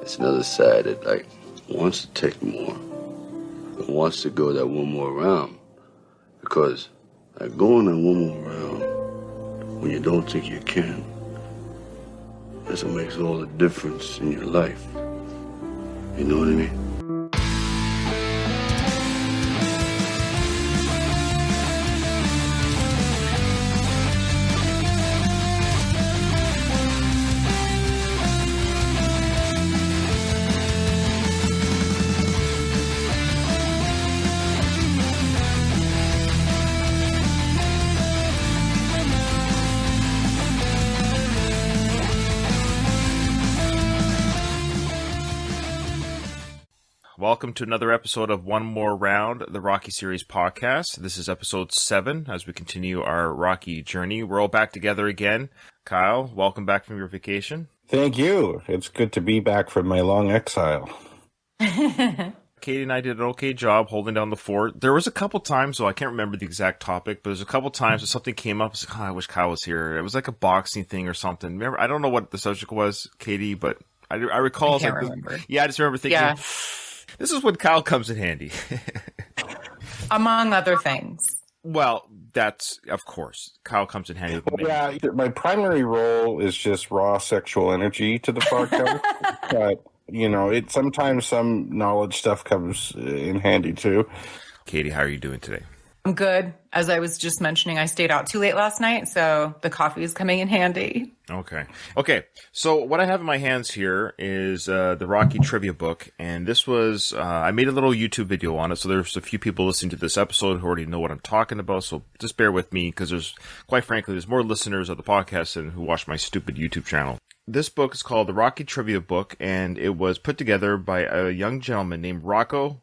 it's another side that like wants to take more, and wants to go that one more round. Because like going that one more round when you don't think you can, that's what makes all the difference in your life. You know what I mean? Welcome to another episode of One More Round, the Rocky Series podcast. This is episode 7 as we continue our Rocky journey. We're all back together again. Kyle, welcome back from your vacation. Thank you. It's good to be back from my long exile. Katie and I did an okay job holding down the fort. There was a couple times, though I can't remember the exact topic, but there's a couple times that something came up. I was like, I wish Kyle was here. It was like a boxing thing or something. Remember, I don't know what the subject was, Katie, but I recall. I can't remember. I just remember thinking... Yeah. This is when Kyle comes in handy. Among other things. Well, that's, of course, Kyle comes in handy. Yeah, my primary role is just raw sexual energy to the podcast. But, you know, sometimes some knowledge stuff comes in handy, too. Katie, how are you doing today? I'm good. As I was just mentioning, I stayed out too late last night, so the coffee is coming in handy. Okay. So what I have in my hands here is the Rocky trivia book, and this was I made a little YouTube video on it. So there's a few people listening to this episode who already know what I'm talking about. So just bear with me because quite frankly, there's more listeners of the podcast than who watch my stupid YouTube channel. This book is called the Rocky Trivia Book, and it was put together by a young gentleman named Rocco.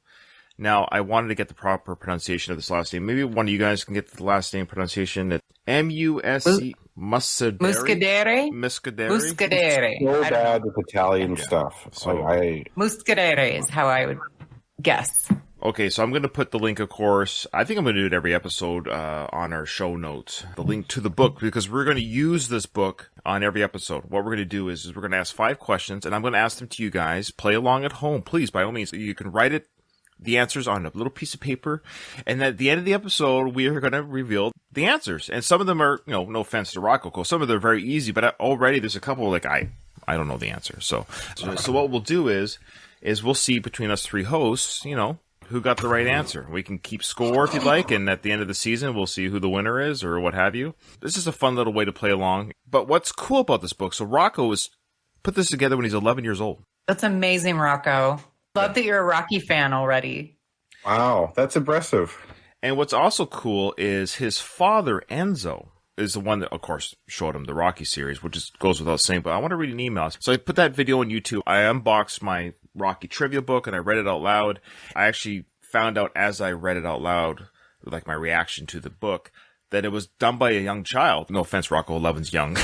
Now, I wanted to get the proper pronunciation of this last name. Maybe one of you guys can get the last name pronunciation. It's M-U-S-C... Muscadere? Muscadere. So bad with Italian stuff. Muscadere is how I would guess. Okay, so I'm going to put the link, of course. I think I'm going to do it every episode on our show notes. The link to the book, because we're going to use this book on every episode. What we're going to do is we're going to ask 5 questions, and I'm going to ask them to you guys. Play along at home, please, by all means. You can write the answers on a little piece of paper, and at the end of the episode, we are going to reveal the answers. And some of them are, no offense to Rocco, some of them are very easy, but already there's a couple like I don't know the answer. So what we'll do is we'll see between us 3 hosts, who got the right answer. We can keep score if you'd like, and at the end of the season, we'll see who the winner is or what have you. This is a fun little way to play along. But what's cool about this book? So Rocco put this together when he's 11 years old. That's amazing, Rocco. Love that you're a Rocky fan already. Wow, that's impressive. And what's also cool is his father, Enzo, is the one that, of course, showed him the Rocky series, which just goes without saying, but I want to read an email. So I put that video on YouTube. I unboxed my Rocky trivia book, and I read it out loud. I actually found out as I read it out loud, like my reaction to the book, that it was done by a young child. No offense, Rocco, 11's young.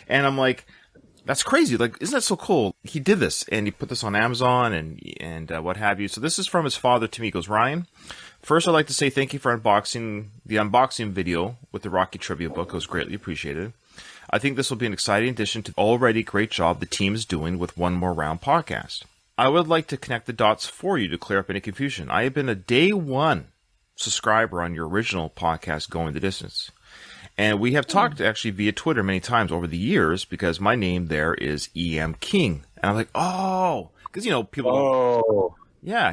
And I'm like... That's crazy. Like, isn't that so cool? He did this, and he put this on Amazon and what have you. So this is from his father to me. He goes, Ryan, first I'd like to say thank you for the unboxing video with the Rocky Trivia book. It was greatly appreciated. I think this will be an exciting addition to the already great job the team is doing with One More Round podcast. I would like to connect the dots for you to clear up any confusion. I have been a day 1 subscriber on your original podcast, Going the Distance. And we have talked actually via Twitter many times over the years because my name there is E.M. King. And I'm like, because, people... Oh. Yeah,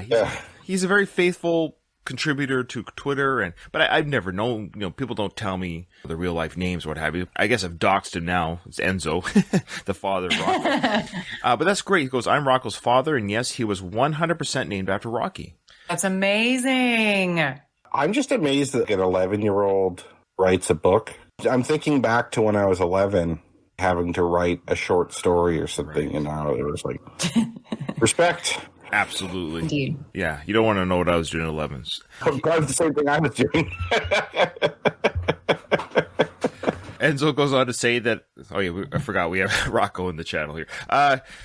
he's a very faithful contributor to Twitter. But I've never known, people don't tell me the real life names or what have you. I guess I've doxed him now. It's Enzo, the father of Rocco. But that's great. He goes, I'm Rocco's father. And yes, he was 100% named after Rocky. That's amazing. I'm just amazed that an 11-year-old... writes a book. I'm thinking back to when I was 11, having to write a short story or something, and now it was like, respect. Absolutely. Indeed. Yeah, you don't want to know what I was doing at 11s. Probably the same thing I was doing. Enzo goes on to say that, I forgot we have Rocco in the channel here.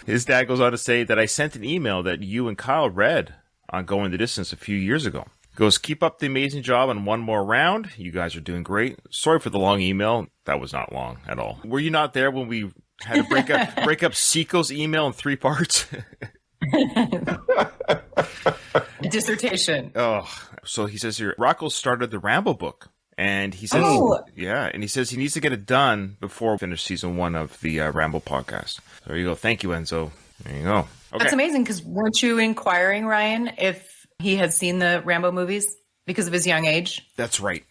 His dad goes on to say that I sent an email that you and Kyle read on Going the Distance a few years ago. Goes, keep up the amazing job on One More Round. You guys are doing great. Sorry for the long email. That was not long at all. Were you not there when we Had to break up Seiko's email in 3 parts. Dissertation. Oh, so he says here, Rocco started the Rambo book. And he says, and he says he needs to get it done before we finish season 1 of the Rambo podcast. There you go. Thank you, Enzo. There you go. Okay. That's amazing, because weren't you inquiring, Ryan, if he had seen the Rambo movies because of his young age? That's right.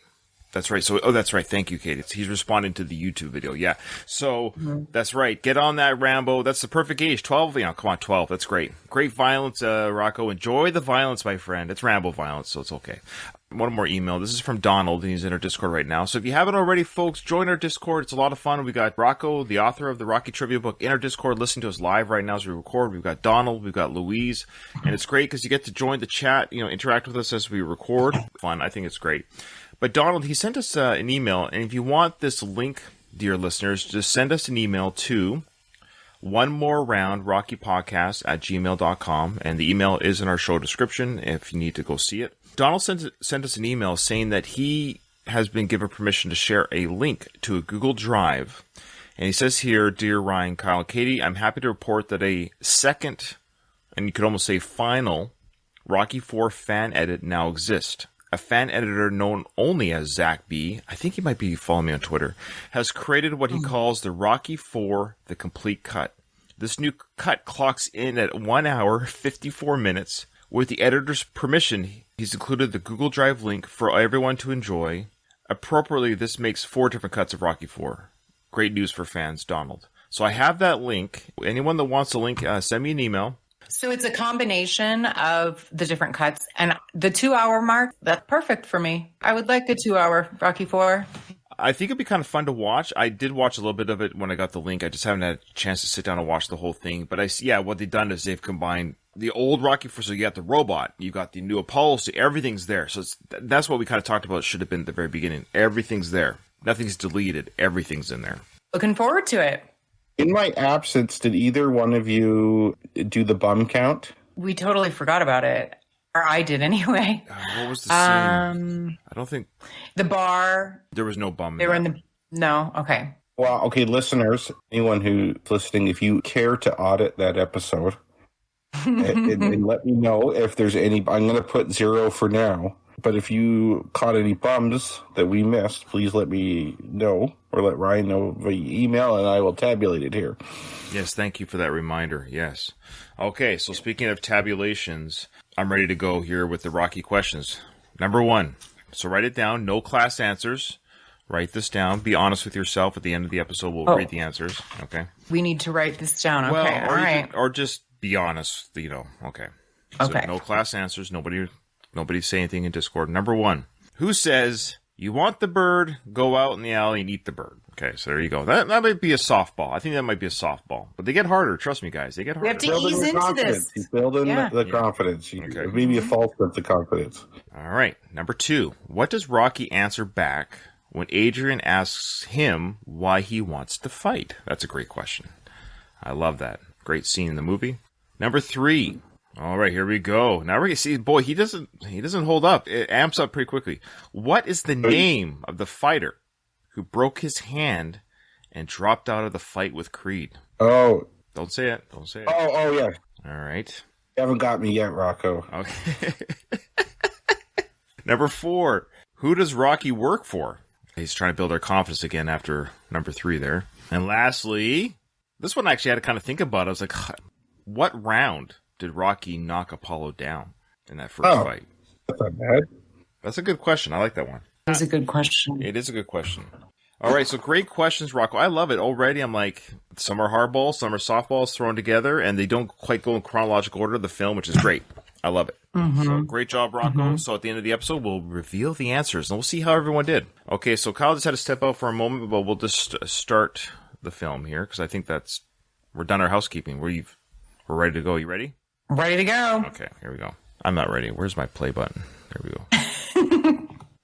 That's right. So, that's right. Thank you, Kate. He's responding to the YouTube video. Yeah. So that's right. Get on that Rambo. That's the perfect age. 12. Come on, 12. That's great. Great violence, Rocco. Enjoy the violence, my friend. It's Rambo violence, so it's okay. One more email. This is from Donald. He's in our Discord right now. So if you haven't already, folks, join our Discord. It's a lot of fun. We got Rocco, the author of the Rocky Trivia book, in our Discord, listening to us live right now as we record. We've got Donald. We've got Louise. And it's great because you get to join the chat, interact with us as we record. Fun. I think it's great. But Donald, he sent us an email, and if you want this link, dear listeners, just send us an email to onemoreroundrockypodcast@gmail.com, and the email is in our show description if you need to go see it. Donald sent us an email saying that he has been given permission to share a link to a Google Drive, and he says here, Dear Ryan, Kyle, and Katie, I'm happy to report that a second, and you could almost say final, Rocky IV fan edit now exists. A fan editor known only as Zach B, I think he might be following me on Twitter, has created what he calls the Rocky IV, the complete cut. This new cut clocks in at 1 hour, 54 minutes. With the editor's permission, he's included the Google Drive link for everyone to enjoy. Appropriately, this makes 4 different cuts of Rocky IV. Great news for fans, Donald. So I have that link. Anyone that wants the link, send me an email. So it's a combination of the different cuts, and the 2-hour mark, that's perfect for me. I would like a 2-hour Rocky IV. I think it'd be kind of fun to watch. I did watch a little bit of it when I got the link. I just haven't had a chance to sit down and watch the whole thing. But what they've done is they've combined the old Rocky IV. So you got the robot, you got the new Apollo, so everything's there. So that's what we kind of talked about. It should have been at the very beginning. Everything's there. Nothing's deleted. Everything's in there. Looking forward to it. In my absence, did either one of you do the bum count? We totally forgot about it. Or I did anyway. What was the scene? I don't think... The bar. There was no bum. They were in the... No? Okay. Well, okay, listeners, anyone who's listening, if you care to audit that episode, and let me know if there's any... I'm going to put 0 for now. But if you caught any bums that we missed, please let me know, or let Ryan know via email, and I will tabulate it here. Yes, thank you for that reminder. Yes. Okay, so speaking of tabulations, I'm ready to go here with the Rocky questions. Number 1. So write it down. No class answers. Write this down. Be honest with yourself. At the end of the episode, we'll read the answers. Okay. We need to write this down. Okay, well, all right. Or just be honest. Okay. Okay. So no class answers. Nobody say anything in Discord. Number 1. Who says you want the bird, go out in the alley and eat the bird? Okay, so there you go. That might be a softball. I think that might be a softball. But they get harder. Trust me, guys. They get harder. We have to ease into this. He's building the confidence. Okay. Maybe a false sense of confidence. All right. Number 2. What does Rocky answer back when Adrian asks him why he wants to fight? That's a great question. I love that. Great scene in the movie. Number 3. All right, here we go. Now we're going to see, boy, he doesn't hold up. It amps up pretty quickly. What is the name of the fighter who broke his hand and dropped out of the fight with Creed? Oh. Don't say it. Don't say it. Oh, yeah. All right. You haven't got me yet, Rocco. Okay. Number 4. Who does Rocky work for? He's trying to build our confidence again after number 3 there. And lastly, this one I actually had to kind of think about. I was like, what round did Rocky knock Apollo down in that first fight? That's not bad. That's a good question. I like that one. That's a good question. It is a good question. All right, so great questions, Rocco. I love it. Already, I'm like, some are hardballs, some are softballs thrown together, and they don't quite go in chronological order of the film, which is great. I love it. Mm-hmm. So great job, Rocco. Mm-hmm. So at the end of the episode, we'll reveal the answers, and we'll see how everyone did. Okay, so Kyle just had to step out for a moment, but we'll just start the film here, because I think we're done our housekeeping. We're ready to go. You ready? Ready to go. Okay, here we go. I'm not ready. Where's my play button? There we go.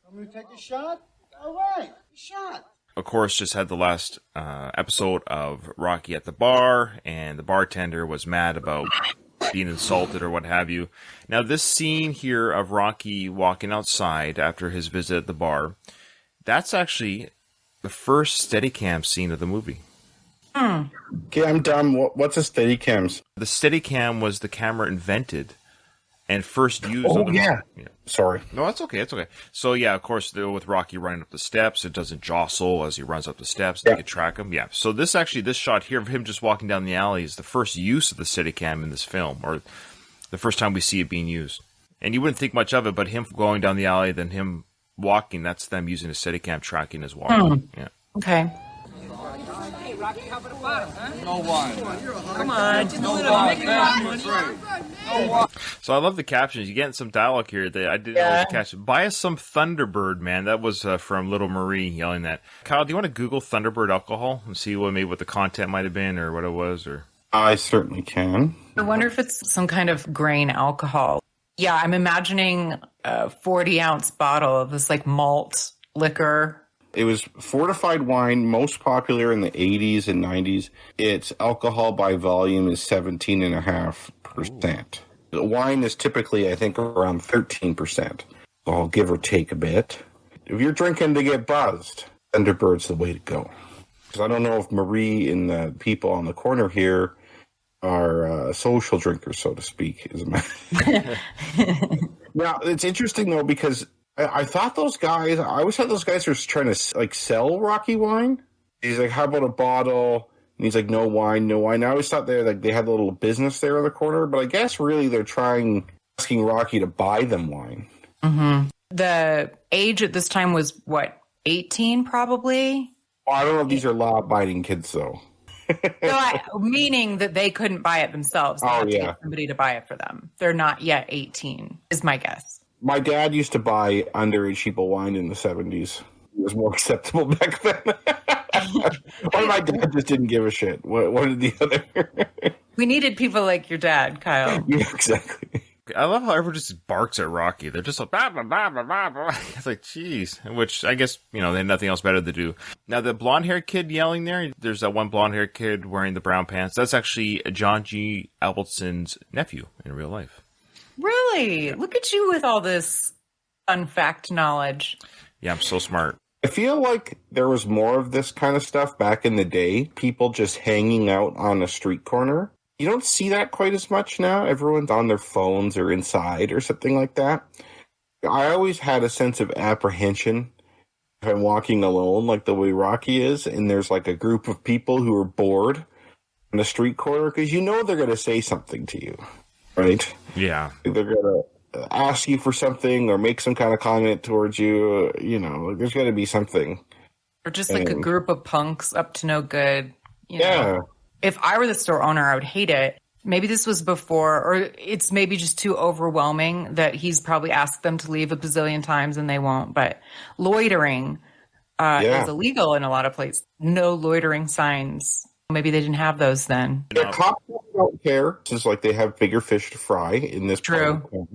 Want me to take a shot? All right, shot. Of course, just had the last episode of Rocky at the bar, and the bartender was mad about being insulted or what have you. Now, this scene here of Rocky walking outside after his visit at the bar, that's actually the first Steadicam scene of the movie. Okay, I'm dumb. What's a Steadicams? The Steadicam was the camera invented and first used. Oh, yeah. Sorry. No, that's okay. It's okay. So, yeah, of course, with Rocky running up the steps, it doesn't jostle as he runs up the steps. They can track him. Yeah. So this shot here of him just walking down the alley is the first use of the Steadicam in this film, or the first time we see it being used. And you wouldn't think much of it, but him going down the alley, then him walking, that's them using a Steadicam tracking his walking. Yeah. Okay. No wine. Come on, just a little. Make it money. So I love the captions. You getting some dialogue here that I didn't always catch. Buy us some Thunderbird, man. That was from Little Marie yelling that. Kyle, do you want to Google Thunderbird alcohol and see what the content might have been or what it was? Or I certainly can. I wonder if it's some kind of grain alcohol. Yeah, I'm imagining a 40-ounce bottle of this like malt liquor. It was fortified wine, most popular in the 80s and 90s. Its alcohol by volume is 17.5%. The wine is typically, I think, around 13%. I'll give or take a bit. If you're drinking to get buzzed, Thunderbird's the way to go. Because I don't know if Marie and the people on the corner here are social drinkers, so to speak. Now, it's interesting, though, because I thought those guys, I always thought those guys were trying to, like, sell Rocky wine. He's like, how about a bottle? And he's like, no wine, no wine. I always thought they had a little business there in the corner, but I guess really they're asking Rocky to buy them wine. Mm-hmm. The age at this time was, what, 18 probably? Well, I don't know if these are law-abiding kids, though. Meaning that they couldn't buy it themselves. They had to get somebody to buy it for them. They're not yet 18, is my guess. My dad used to buy underage people wine in the 70s. It was more acceptable back then. Or my dad just didn't give a shit. One or the other. We needed people like your dad, Kyle. Yeah, exactly. I love how everyone just barks at Rocky. They're just like, blah, blah, blah, blah, blah, blah. It's like, geez. Which I guess, they had nothing else better to do. Now, the blonde-haired kid yelling there's that one blonde-haired kid wearing the brown pants. That's actually John G. Avildsen's nephew in real life. Really? Yeah. Look at you with all this fun fact knowledge. Yeah, I'm so smart. I feel like there was more of this kind of stuff back in the day. People just hanging out on a street corner. You don't see that quite as much now. Everyone's on their phones or inside or something like that. I always had a sense of apprehension if I'm walking alone, like the way Rocky is, and there's like a group of people who are bored on a street corner, because they're going to say something to you, right? Yeah. They're going to ask you for something or make some kind of comment towards you. There's got to be something. Or just like a group of punks up to no good. Yeah. If I were the store owner, I would hate it. Maybe this was before, or it's maybe just too overwhelming that he's probably asked them to leave a bazillion times and they won't. But loitering is illegal in a lot of places. No loitering signs. Maybe they didn't have those then. The cops don't care. It's like they have bigger fish to fry in this. True.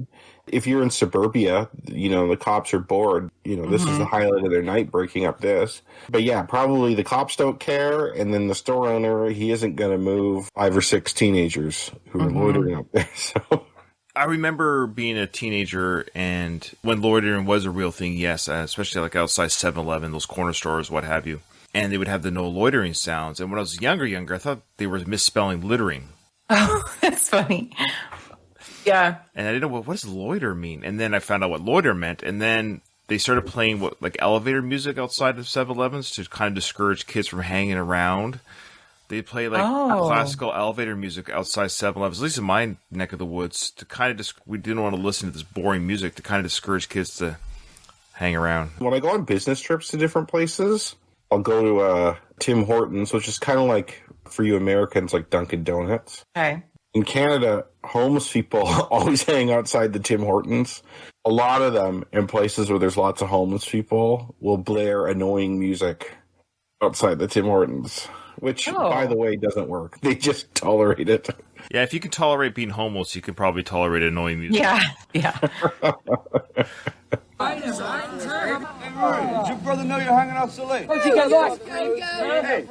If you're in suburbia, the cops are bored. This is the highlight of their night, breaking up this. But yeah, probably the cops don't care. And then the store owner, he isn't going to move 5 or 6 teenagers who are loitering up there. So I remember being a teenager and when loitering was a real thing, yes, especially like outside 7-Eleven, those corner stores, what have you. And they would have the no loitering sounds. And when I was younger, I thought they were misspelling littering. Oh, that's funny. Yeah. And I didn't know, what does loiter mean? And then I found out what loiter meant. And then they started playing elevator music outside of 7-Elevens to kind of discourage kids from hanging around. They play classical elevator music outside 7-Elevens, at least in my neck of the woods, to kind of we didn't want to listen to this boring music to kind of discourage kids to hang around. When I go on business trips to different places, I'll go to Tim Hortons, which is kind of like, for you Americans, like Dunkin' Donuts. Okay. In Canada, homeless people always hang outside the Tim Hortons. A lot of them, in places where there's lots of homeless people, will blare annoying music outside the Tim Hortons, which, by the way, doesn't work. They just tolerate it. Yeah, if you can tolerate being homeless, you can probably tolerate annoying music. Yeah. Did your brother know you're hanging out so late? What'd you get lost? Hey,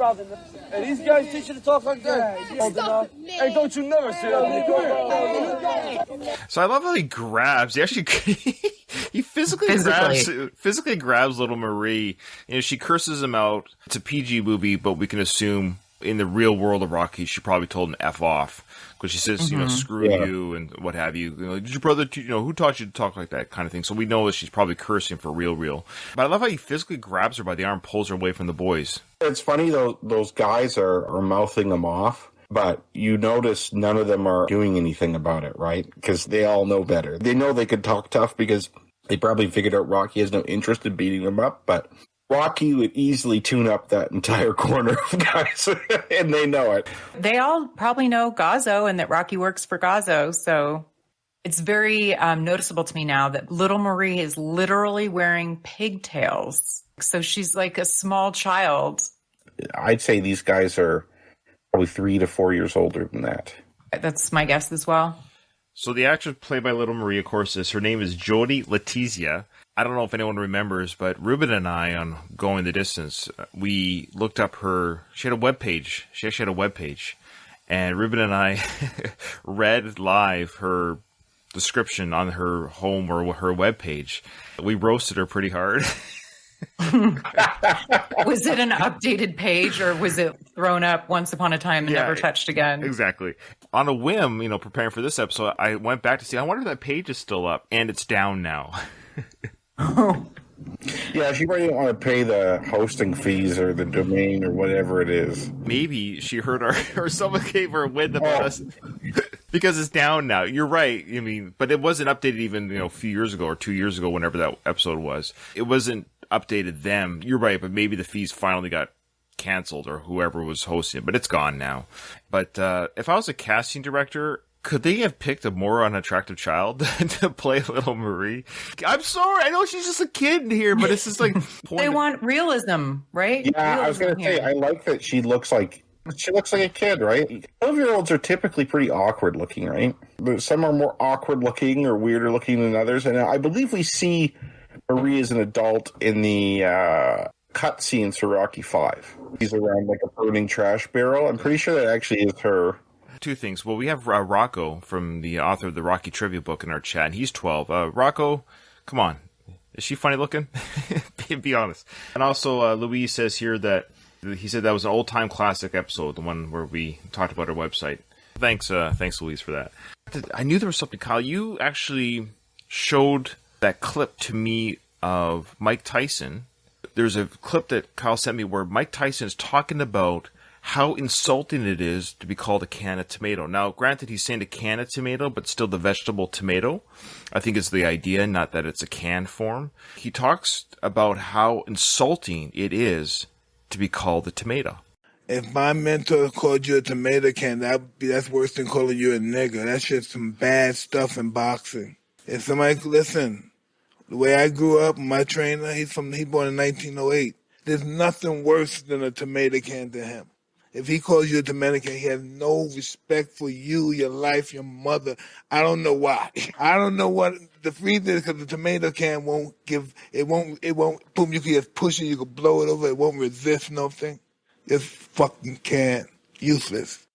these guys teach you to talk like that? Hey, don't you never say that. So I love how he grabs. He actually he physically grabs little Marie. She curses him out. It's a PG movie, but we can assume In the real world of Rocky, she probably told him F off. Because she says, screw you and what have you. Did your brother, who taught you to talk like that kind of thing? So we know that she's probably cursing for real. But I love how he physically grabs her by the arm, pulls her away from the boys. It's funny, though, those guys are mouthing them off, but you notice none of them are doing anything about it, right? Because they all know better. They know they could talk tough because they probably figured out Rocky has no interest in beating them up, but Rocky would easily tune up that entire corner of guys, and they know it. They all probably know Gazzo and that Rocky works for Gazzo, so it's very noticeable to me now that little Marie is literally wearing pigtails. So she's like a small child. I'd say these guys are probably 3 to 4 years older than that. That's my guess as well. So the actress played by Little Marie, of course, her name is Jodie Letizia. I don't know if anyone remembers, but Ruben and I, on Going the Distance, we looked up she had a webpage. She actually had a webpage. And Ruben and I read live her description on her home or her webpage. We roasted her pretty hard. Was it an updated page, or was it thrown up once upon a time and never touched again? Exactly. On a whim, preparing for this episode, I went back to see, I wonder if that page is still up, and it's down now. Yeah, she probably didn't want to pay the hosting fees or the domain or whatever it is. Maybe she heard or someone gave her a win about us because it's down now. You're right. But it wasn't updated even a few years ago or 2 years ago, whenever that episode was. It wasn't updated then. You're right, but maybe the fees finally got canceled or whoever was hosting it. But it's gone now. But if I was a casting director, could they have picked a more unattractive child to play Little Marie? I'm sorry, I know she's just a kid in here, but it's just like they want realism, right? Yeah, realism I was going to say, I like that she looks like a kid, right? 12-year-olds are typically pretty awkward looking, right? But some are more awkward looking or weirder looking than others, and I believe we see Marie as an adult in the cut scenes for Rocky V. She's around like a burning trash barrel. I'm pretty sure that actually is her. Two things. Well, we have Rocco from the author of the Rocky Trivia book in our chat, and he's 12. Rocco, come on. Is she funny looking? Be honest. And also, Louise says here that he said that was an old-time classic episode, the one where we talked about our website. Thanks, Louise, for that. I knew there was something, Kyle. You actually showed that clip to me of Mike Tyson. There's a clip that Kyle sent me where Mike Tyson is talking about how insulting it is to be called a can of tomato. Now, granted, he's saying a can of tomato, but still the vegetable tomato. I think it's the idea, not that it's a can form. He talks about how insulting it is to be called a tomato. If my mentor called you a tomato can, that's worse than calling you a nigger. That's just some bad stuff in boxing. If somebody, listen, the way I grew up, my trainer, he born in 1908. There's nothing worse than a tomato can to him. If he calls you a tomato can, he has no respect for you, your life, your mother. I don't know why. I don't know what the reason is, because the tomato can won't, boom, you can just push it, you can blow it over, it won't resist nothing. This fucking can, useless.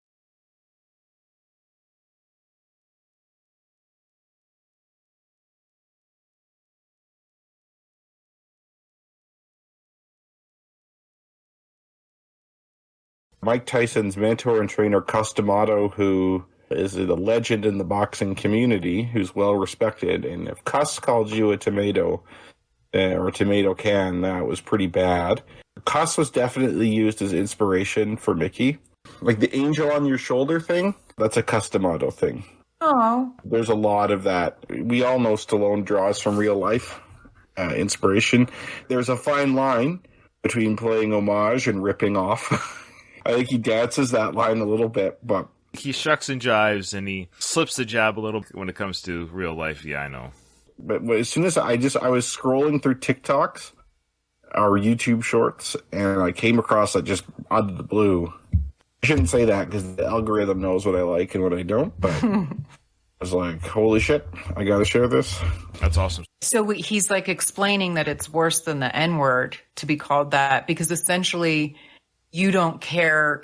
Mike Tyson's mentor and trainer, Cus D'Amato, who is a legend in the boxing community, who's well respected. And if Cus called you a tomato or a tomato can, that was pretty bad. Cus was definitely used as inspiration for Mickey. Like the angel on your shoulder thing, that's a Cus D'Amato thing. Oh. There's a lot of that. We all know Stallone draws from real life inspiration. There's a fine line between playing homage and ripping off. I think he dances that line a little bit, but he shucks and jives and he slips the jab a little when it comes to real life. Yeah, I know. But as soon as I was scrolling through TikToks or YouTube shorts, and I came across that just out of the blue. I shouldn't say that because the algorithm knows what I like and what I don't, but I was like, holy shit, I gotta share this. That's awesome. So he's like explaining that it's worse than the N-word to be called that, because essentially you don't care.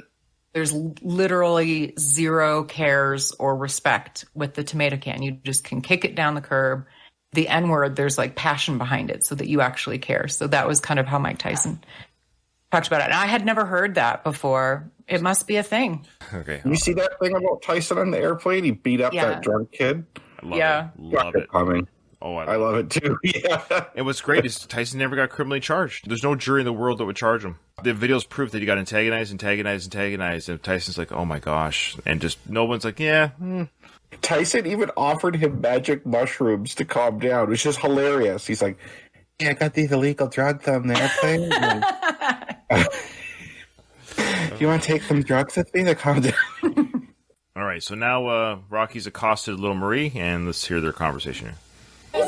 There's literally zero cares or respect with the tomato can. You just can kick it down the curb. The N-word, there's like passion behind it so that you actually care. So that was kind of how Mike Tyson talked about it. And I had never heard that before. It must be a thing. Okay. You see that thing about Tyson on the airplane? He beat up that drunk kid. I love it. Love it. Coming. Oh, I love it too. Yeah. And what's great is Tyson never got criminally charged. There's no jury in the world that would charge him. The video's proof that he got antagonized. And Tyson's like, oh my gosh. And just no one's like, yeah. Tyson even offered him magic mushrooms to calm down, which is hilarious. He's like, yeah, I got these illegal drugs on the airplane. Do you want to take some drugs with me to calm down? All right, so now Rocky's accosted little Marie, and let's hear their conversation here. Hey,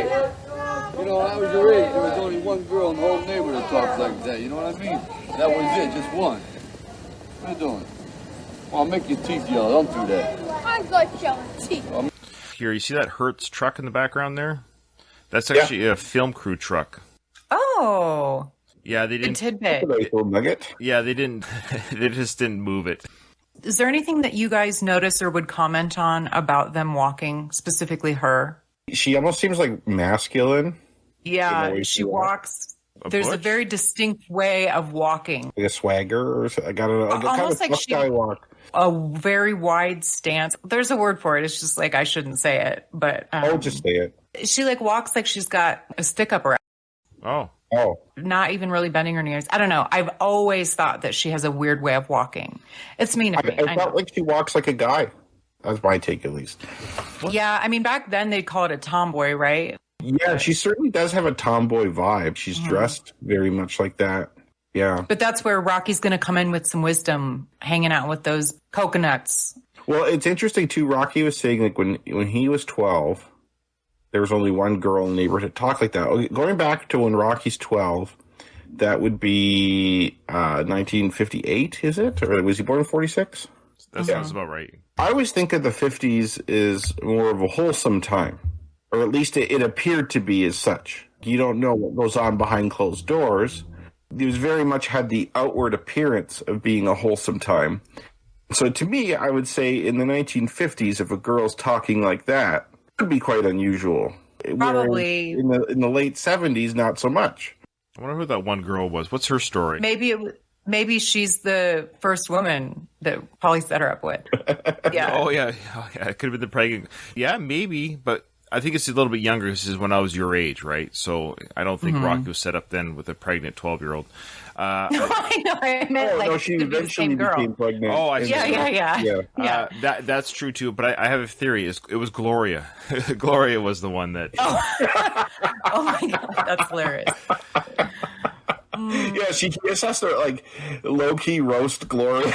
you know, when I was your age, there was only one girl in the whole neighborhood that talked like that. You know what I mean? That was it, just one. What are you doing? Well, I'll make your teeth yellow. Don't do that. I got yellow teeth. Here, you see that Hertz truck in the background there? That's actually a film crew truck. Oh. Yeah, they didn't. Tidbit. Yeah, they didn't. They just didn't move it. Is there anything that you guys notice or would comment on about them walking, specifically her? She almost seems like masculine. Yeah, she walks. There's a very distinct way of walking. Like a swagger, or I got almost kind of like she guy walk. A very wide stance. There's a word for it. It's just like I shouldn't say it, but just say it. She like walks like she's got a stick up her. Oh. Not even really bending her knees. I don't know. I've always thought that she has a weird way of walking. It's mean of me. I felt like she walks like a guy. That's my take, at least. Yeah, I mean, back then they'd call it a tomboy, right? Yeah, she certainly does have a tomboy vibe. She's dressed very much like that. Yeah. But that's where Rocky's going to come in with some wisdom, hanging out with those coconuts. Well, it's interesting, too. Rocky was saying, like, when he was 12, there was only one girl in the neighborhood that talked like that. Okay, going back to when Rocky's 12, that would be 1958, is it? Or was he born in 46? That sounds about right. I always think of the 50s as more of a wholesome time, or at least it appeared to be as such. You don't know what goes on behind closed doors. It was very much had the outward appearance of being a wholesome time. So to me, I would say in the 1950s, if a girl's talking like that, it would be quite unusual. Probably. Whereas in the late 70s, not so much. I wonder who that one girl was. What's her story? Maybe she's the first woman that Polly set her up with. Yeah. Oh, yeah. It could have been the pregnant. Yeah, maybe, but I think it's a little bit younger. This is when I was your age, right? So I don't think Rocky was set up then with a pregnant 12-year-old. I know. I meant no, she eventually became pregnant. Oh, I see. Yeah. That's true, too. But I have a theory. It was Gloria. Gloria was the one that... Oh, my God. That's hilarious. Yeah, she just has to, like, low-key roast Gloria.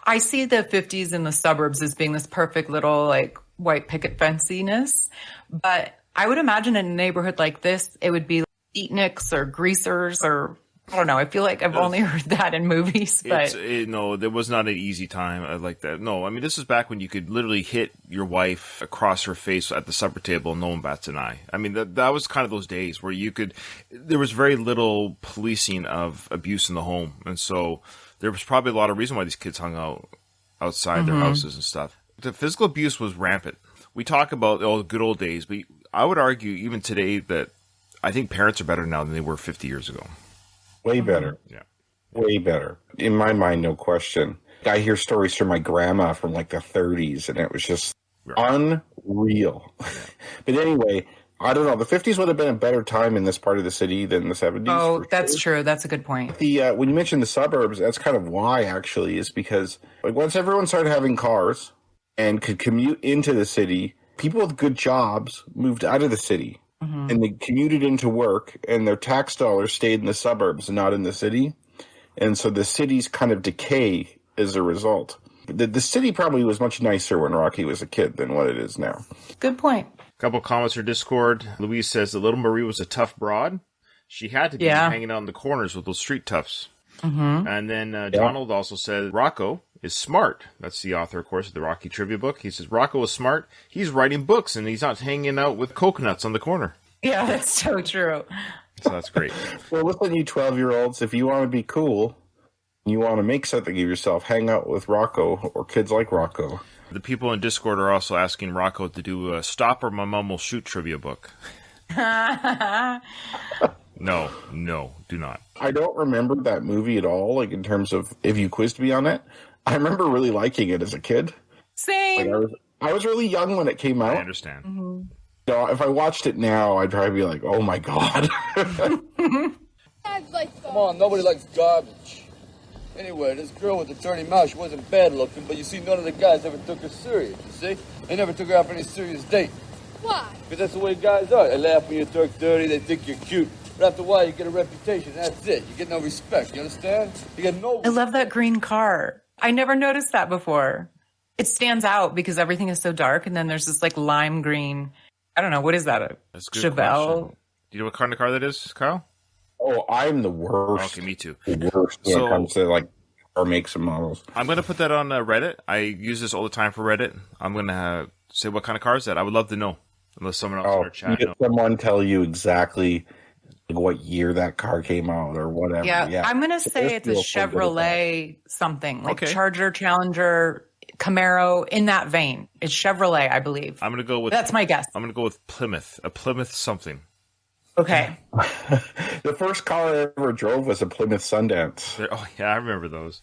I see the 50s in the suburbs as being this perfect little, like, white picket fenciness. But I would imagine in a neighborhood like this, it would be like beatniks or greasers or, I don't know. I feel like I've only heard that in movies. But no, there was not an easy time like that. No, I mean, this is back when you could literally hit your wife across her face at the supper table and no one bats an eye. I mean, that was kind of those days where there was very little policing of abuse in the home. And so there was probably a lot of reason why these kids hung out outside their houses and stuff. The physical abuse was rampant. We talk about the good old days, but I would argue even today that I think parents are better now than they were 50 years ago. Way better. Yeah. Way better. In my mind, no question. I hear stories from my grandma from like the 30s, and it was just unreal. But anyway, I don't know. The 50s would have been a better time in this part of the city than the 70s. Oh, that's true. That's a good point. When you mentioned the suburbs, that's kind of why, actually, is because like once everyone started having cars and could commute into the city, people with good jobs moved out of the city. And they commuted into work, and their tax dollars stayed in the suburbs, not in the city. And so the cities kind of decay as a result. The city probably was much nicer when Rocky was a kid than what it is now. Good point. A couple of comments from Discord. Louise says that little Marie was a tough broad. She had to be hanging out in the corners with those street toughs. And then Donald also said Rocco is smart. That's the author, of course, of the Rocky trivia book. He says Rocco is smart. He's writing books, and he's not hanging out with coconuts on the corner. Yeah, that's so true. So that's great. Well, listen, you 12-year-olds, if you want to be cool, You want to make something of yourself, hang out with Rocco or kids like Rocco. The people in Discord are also asking Rocco to do a Stop or My Mom Will Shoot trivia book. No, do not. I don't remember that movie at all, like in terms of if you quizzed me on it. I remember really liking it as a kid. Same. Like I was really young when it came out. I understand. Mm-hmm. So if I watched it now, I'd probably be like, oh my God. Come on, nobody likes garbage. Anyway, this girl with the dirty mouth, she wasn't bad looking, but you see, none of the guys ever took her serious, you see? They never took her out for any serious date. Why? Because that's the way guys are. They laugh when you talk dirty, they think you're cute. But after a while, you get a reputation, that's it. You get no respect, you understand? You get no respect. I love that green car. I never noticed that before. It stands out because everything is so dark, and then there's this like lime green. I don't know, what is that? That's a good Chevelle? question. Do you know what kind of car that is, Kyle? Oh, I'm the worst. Okay, me too. The worst when it comes to like car makes and models. I'm going to put that on Reddit. I use this all the time for Reddit. I'm going to say what kind of car is that. I would love to know. Unless someone else in our chat knows. Someone tell you exactly what year that car came out or whatever. Yeah. I'm going to say it's a Chevrolet something, like Charger, Challenger, Camaro, in that vein. It's Chevrolet, I believe. I'm going to go with... That's my guess. I'm going to go with Plymouth. A Plymouth something. Okay. The first car I ever drove was a Plymouth Sundance. Oh, yeah, I remember those.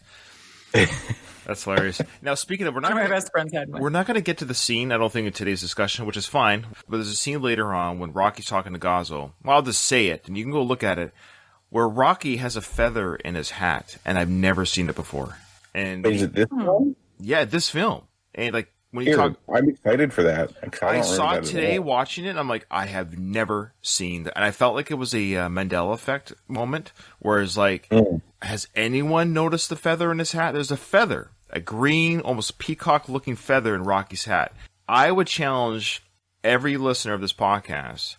That's hilarious. Now, speaking of, my best friends had one. We're not going to get to the scene, I don't think, in today's discussion, which is fine. But there's a scene later on when Rocky's talking to Gazzo. Well, I'll just say it, and you can go look at it, where Rocky has a feather in his hat, and I've never seen it before. And is it this film? Yeah, this film. And like when you talk, I'm excited for that. I saw it today watching it. And I'm like, I have never seen that, and I felt like it was a Mandela effect moment. Whereas, like, has anyone noticed the feather in his hat? There's a feather, a green, almost peacock-looking feather in Rocky's hat. I would challenge every listener of this podcast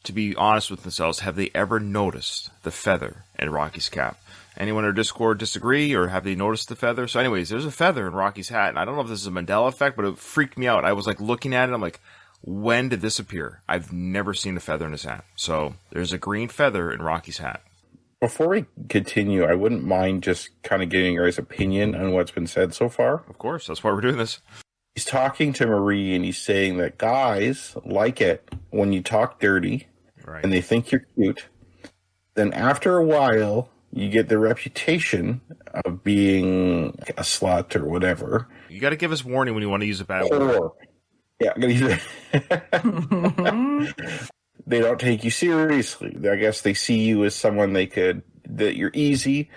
to be honest with themselves. Have they ever noticed the feather in Rocky's cap? Anyone in our Discord disagree, or have they noticed the feather? So anyways, there's a feather in Rocky's hat, and I don't know if this is a Mandela effect, but it freaked me out. I was like looking at it, I'm like, when did this appear? I've never seen a feather in his hat. So there's a green feather in Rocky's hat. Before we continue, I wouldn't mind just kind of getting your guys' opinion on what's been said so far. Of course, that's why we're doing this. He's talking to Marie, and he's saying that guys like it when you talk dirty, right, and they think you're cute. Then after a while, you get the reputation of being a slut or whatever. You got to give us warning when you want to use a bad word. Yeah, I'm going to use it. They don't take you seriously. I guess they see you as someone that you're easy,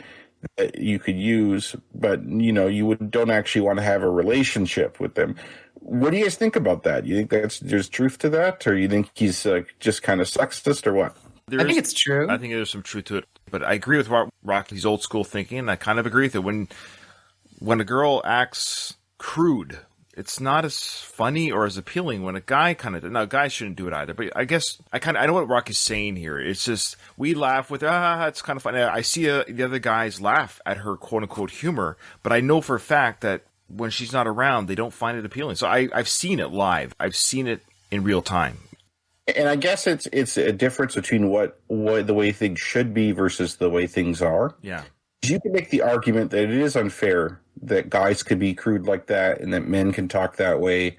that you could use, but you don't actually want to have a relationship with them. What do you guys think about that? You think there's truth to that, or you think he's just kind of sexist, or what? I think it's true. I think there's some truth to it, but I agree with Rocky's old school thinking, and I kind of agree with it. When a girl acts crude, it's not as funny or as appealing. When a guy guys shouldn't do it either. But I guess I know what Rocky's saying here. It's just we laugh with it's kind of funny. I see the other guys laugh at her quote unquote humor, but I know for a fact that when she's not around, they don't find it appealing. So I've seen it live. I've seen it in real time. And I guess it's a difference between what the way things should be versus the way things are. Yeah. You can make the argument that it is unfair that guys could be crude like that and that men can talk that way.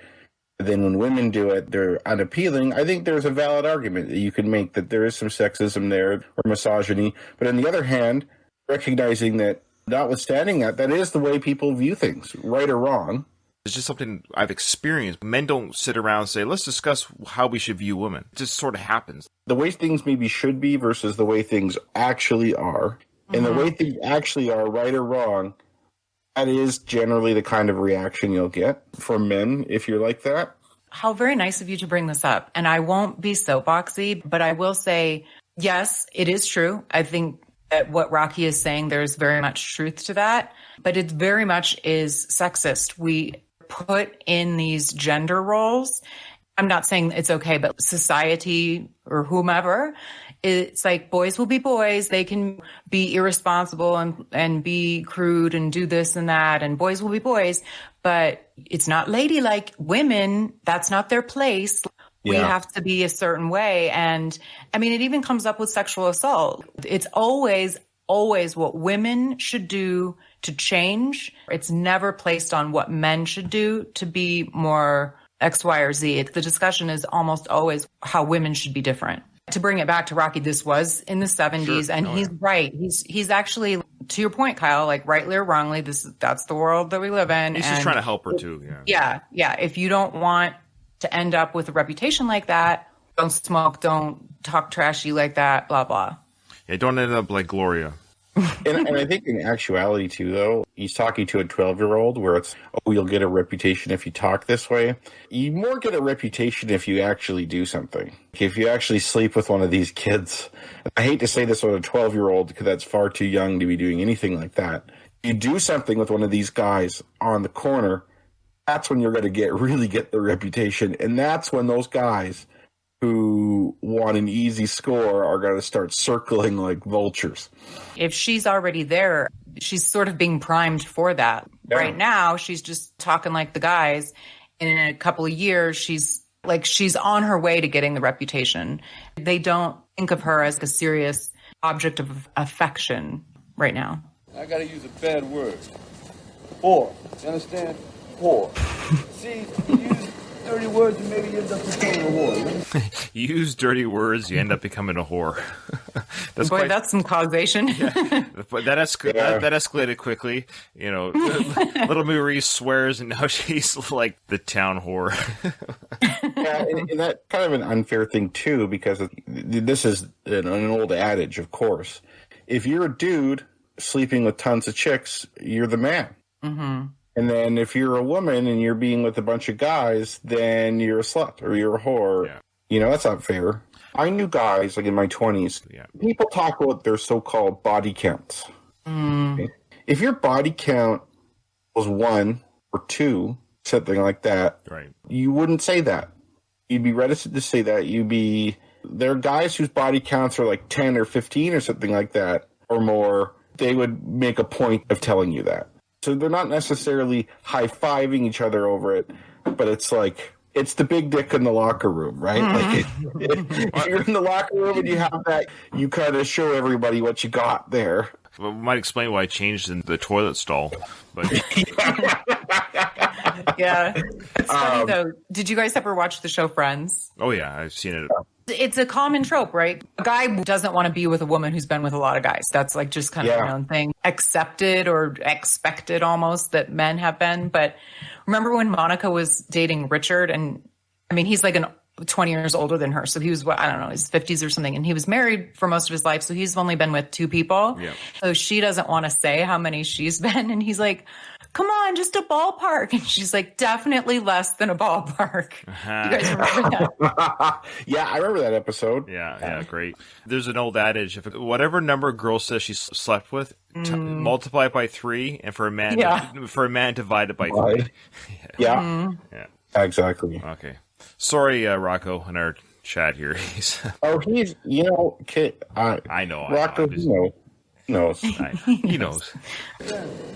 Then when women do it, they're unappealing. I think there's a valid argument that you can make that there is some sexism there or misogyny. But on the other hand, recognizing that notwithstanding that is the way people view things, right or wrong. It's just something I've experienced. Men don't sit around and say, let's discuss how we should view women. It just sort of happens. The way things maybe should be versus the way things actually are. And the way things actually are, right or wrong, that is generally the kind of reaction you'll get from men if you're like that. How very nice of you to bring this up. And I won't be soapboxy, but I will say, yes, it is true. I think that what Rocky is saying, there's very much truth to that. But it very much is sexist. We put in these gender roles. I'm not saying it's okay, but society or whomever, it's like boys will be boys. They can be irresponsible and be crude and do this and that, and boys will be boys. But it's not ladylike. Women, that's not their place. We have to be a certain way. And I mean, it even comes up with sexual assault. It's always always what women should do to change. It's never placed on what men should do to be more X, Y, or Z. The discussion is almost always how women should be different. To bring it back to Rocky, this was in the 70s, and he's right. He's actually, to your point, Kyle, like rightly or wrongly, that's the world that we live in. He's just trying to help her too. Yeah. If you don't want to end up with a reputation like that, don't smoke, don't talk trashy like that, blah, blah. Yeah, don't end up like Gloria. and I think in actuality, too, though, he's talking to a 12-year-old where it's, oh, you'll get a reputation if you talk this way. You more get a reputation if you actually do something. If you actually sleep with one of these kids. I hate to say this with a 12-year-old because that's far too young to be doing anything like that. You do something with one of these guys on the corner, that's when you're going to really get the reputation. And that's when those guys who want an easy score are going to start circling like vultures. If she's already there, she's sort of being primed for that. Yeah. Right now, she's just talking like the guys. And in a couple of years, she's on her way to getting the reputation. They don't think of her as a serious object of affection right now. I got to use a bad word. Whore. You understand? Whore. See, you use dirty words and maybe you end up becoming a whore. You use dirty words, you end up becoming a whore. That's some causation. Yeah. But that escalated quickly. You know, little Maurice swears, and now she's like the town whore. Yeah, and that's kind of an unfair thing, too, because this is an old adage, of course. If you're a dude sleeping with tons of chicks, you're the man. Mm-hmm. And then if you're a woman and you're being with a bunch of guys, then you're a slut or you're a whore. Yeah. You know, that's not fair. I knew guys, like in my 20s, people talk about their so-called body counts. Mm. Okay? If your body count was 1 or 2, something like that, right, you wouldn't say that. You'd be reticent to say that. There are guys whose body counts are like 10 or 15 or something like that or more. They would make a point of telling you that. So they're not necessarily high-fiving each other over it, but it's like, it's the big dick in the locker room, right? Mm-hmm. Like, if you're in the locker room and you have that, you kind of show everybody what you got there. Well, we might explain why I changed in the toilet stall. But yeah. It's funny, though. Did you guys ever watch the show Friends? Oh, yeah. I've seen it. It's a common trope, right? A guy doesn't want to be with a woman who's been with a lot of guys. That's like just kind of a known thing. Accepted or expected almost that men have been. But remember when Monica was dating Richard? And I mean, he's like 20 years older than her. So he was, I don't know, his 50s or something. And he was married for most of his life. So he's only been with 2 people. Yeah. So she doesn't want to say how many she's been. And he's like, come on, just a ballpark. And she's like, definitely less than a ballpark. You guys remember that? Yeah, I remember that episode. Yeah, great. There's an old adage, if whatever number a girl says she slept with, multiply it by 3, and for a man, divide it by 3. Yeah. Yeah, exactly. Okay. Sorry, Rocco, in our chat here. He's, I know. Rocco, He knows. He knows.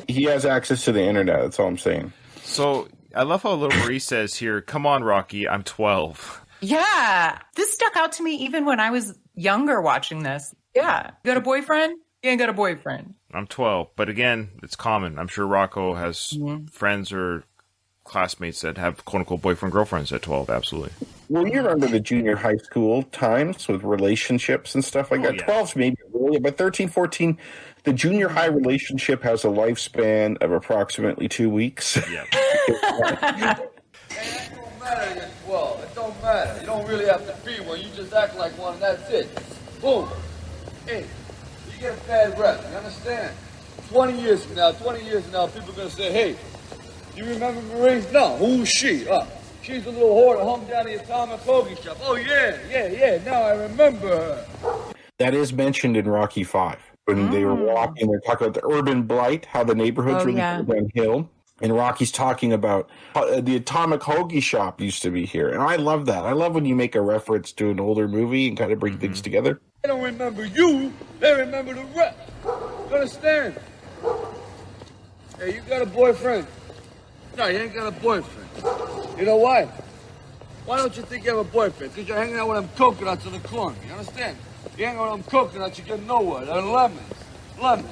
He has access to the internet. That's all I'm saying. So I love how little Marie says here, come on, Rocky, I'm 12. Yeah. This stuck out to me even when I was younger watching this. Yeah. You got a boyfriend? You ain't got a boyfriend. I'm 12. But again, it's common. I'm sure Rocco has friends or classmates that have quote-unquote boyfriend girlfriends at 12. Absolutely. Well, you remember the junior high school times with relationships and stuff like that. Yeah. 12's maybe early, but 13, 14, the junior high relationship has a lifespan of approximately 2 weeks. Yeah. It don't matter. Well, it don't matter. You don't really have to be one. You just act like one, and that's it. Boom. Hey, you get a bad rep. You understand? 20 years from now, people are going to say, hey, you remember Marie? No, who's she? She's a little whore that hung down the atomic hoagie shop. Oh, yeah. Now I remember her. That is mentioned in Rocky V. When they were walking, they're talking about the urban blight, how the neighborhoods really go downhill. And Rocky's talking about the atomic hoagie shop used to be here. And I love that. I love when you make a reference to an older movie and kind of bring things together. They don't remember you. They remember the rep. You understand? Hey, you got a boyfriend? No, you ain't got a boyfriend. You know why? Why don't you think you have a boyfriend? Because you're hanging out with them coconuts in the corner. You understand? You hang out with them coconuts, you get nowhere. They're lemons. Lemon.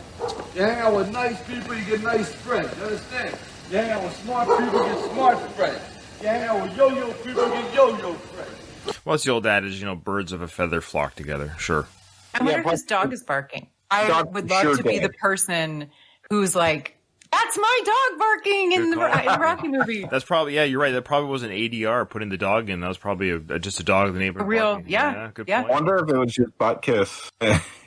You hang out with nice people, you get nice friends. You understand? You hang out with smart people, you get smart friends. You hang out with yo-yo people, you get yo-yo friends. Well, it's the old adage, birds of a feather flock together. Sure. I wonder if his dog is barking. I would love to be the person who's like, that's my dog barking in the Rocky movie. That's probably, you're right. That probably was an ADR putting the dog in. That was probably just a dog the neighbor. A real, barking. Good point. I wonder if it was just butt kiss,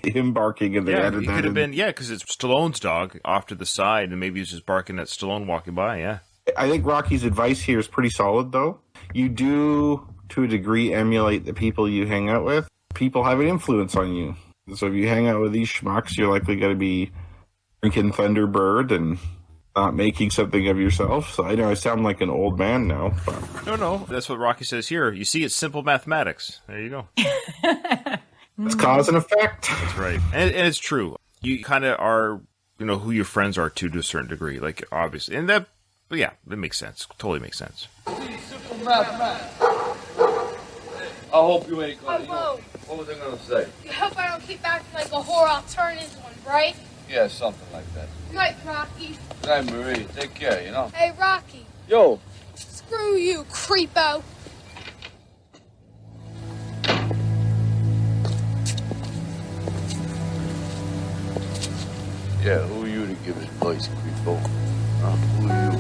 him barking, and they added it that could have in. been, because it's Stallone's dog off to the side, and maybe he's just barking at Stallone walking by, I think Rocky's advice here is pretty solid, though. You do, to a degree, emulate the people you hang out with. People have an influence on you. So if you hang out with these schmucks, you're likely going to be drinking Thunderbird and not making something of yourself. So I know I sound like an old man now. But. No. That's what Rocky says here. You see, it's simple mathematics. There you go. It's cause and effect. That's right. And it's true. You kind of are, who your friends are to a certain degree. Like, obviously. And that, it makes sense. Totally makes sense. Simple mathematics. I hope you ain't gonna. What was I gonna say? You hope I don't keep acting like a whore. I'll turn into one, right? Yeah, something like that. Night, Rocky. Night, Marie. Take care, Hey, Rocky. Yo. Screw you, creepo. Yeah, who are you to give advice, creepo? Who are you?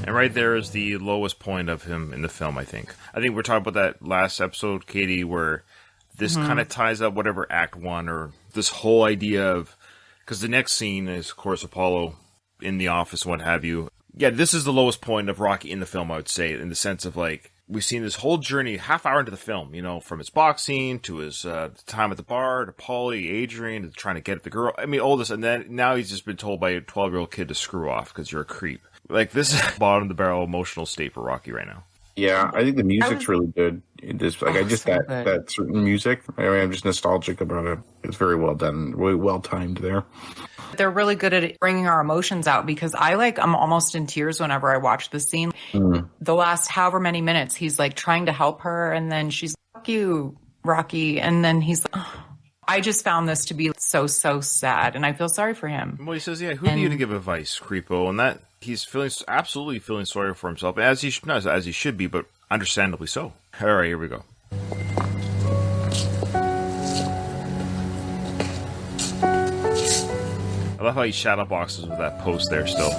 And right there is the lowest point of him in the film, I think. I think we're talking about that last episode, Katie, where this kind of ties up whatever Act 1 or this whole idea of... Because the next scene is, of course, Apollo in the office and what have you. Yeah, this is the lowest point of Rocky in the film, I would say, in the sense of, like, we've seen this whole journey, half hour into the film, from his boxing to his time at the bar, to Paulie, Adrian, to trying to get at the girl. I mean, all this, and then now he's just been told by a 12-year-old kid to screw off because you're a creep. Like, this is bottom-of-the-barrel emotional state for Rocky right now. Yeah, I think the music's really good. That certain music. I mean, I'm just nostalgic about it. It's very well done, really well timed there. They're really good at bringing our emotions out because I'm almost in tears whenever I watch the scene. The last however many minutes, he's like trying to help her, and then she's like, "Fuck you, Rocky," and then he's like, oh. I just found this to be so sad, and I feel sorry for him. Well, he says, who are you to give advice, creepo? And that he's absolutely feeling sorry for himself, as he should be, but understandably so. All right, here we go. I love how he shadow boxes with that post there still,